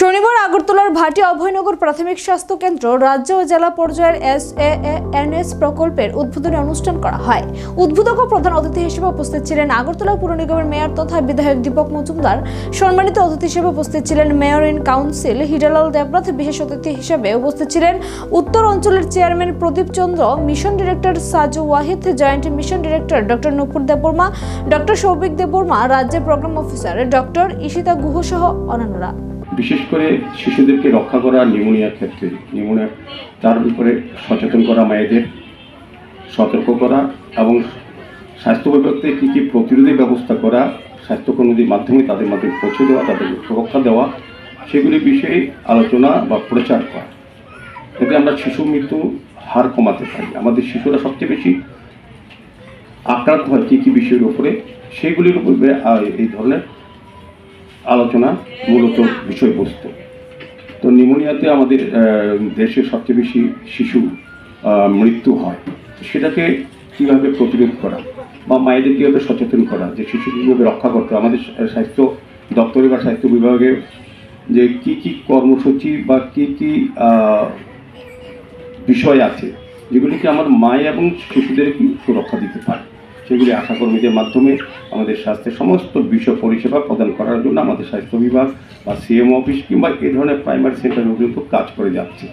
শনিবার আগরতলার ভাটি অভয়নগর প্রাথমিক স্বাস্থ্য কেন্দ্র রাজ্য ও জেলা পর্যায়ের SAANS প্রকল্পের উদ্বোধনী অনুষ্ঠান করা হয়। উদ্বোধক ও প্রধান অতিথি হিসেবে উপস্থিত ছিলেন আগরতলা পুর নিগমের মেয়র তথা বিধায়ক দীপক মজুমদার। সম্মানিত অতিথি হিসেবে উপস্থিত ছিলেন mayor in council Hiralal Debnath. বিশেষ অতিথি হিসেবে উপস্থিত ছিলেন উত্তর অঞ্চলের chairman Pradip Chandra, mission director Saju Wahid, joint mission director doctor Nupur Debbarma, doctor Souvik Debbarma, রাজ্যের program officer doctor Ishita Guha সহ অন্যান্যরা। বিশেষ করে শিশুদেরকে রক্ষা করা নিউমোনিয়ার ক্ষেত্রে তার উপরে সচেতন করা, মায়েদের সতর্ক করা এবং স্বাস্থ্য বিভাগ থেকে কী কী প্রতিরোধী ব্যবস্থা করা, স্বাস্থ্যকর্মীদের মাধ্যমে তাদের মাধ্যমে পৌঁছে দেওয়া, তাদের সুরক্ষা দেওয়া, সেগুলি বিষয়ে আলোচনা বা প্রচার করা। এতে আমরা শিশু মৃত্যু হার কমাতে পারি। আমাদের শিশুরা সবচেয়ে বেশি আক্রান্ত হয় কী কী বিষয়ের উপরে, সেগুলির উপরে এই ধরনের আলোচনা মূলত বিষয়বস্তু। তো নিউমোনিয়াতে আমাদের দেশে সবচেয়ে বেশি শিশু মৃত্যু হয়। সেটাকে কীভাবে প্রতিরোধ করা বা মায়েদের কীভাবে সচেতন করা, যে শিশু কীভাবে রক্ষা করতে, আমাদের স্বাস্থ্য দপ্তরে বা স্বাস্থ্য বিভাগে যে কী কী কর্মসূচি বা কী কী বিষয় আছে যেগুলিকে আমার মায়ে এবং শিশুদেরকে সুরক্ষা দিতে পারে, সেগুলি আশাকর্মীদের মাধ্যমে আমাদের স্বাস্থ্যের সমস্ত বিষয় পরিষেবা প্রদান করার জন্য আমাদের স্বাস্থ্য বিভাগ বা CMO অফিস কিংবা এই ধরনের প্রাইমারি সেন্টার পর্যন্ত কাজ করে যাচ্ছে।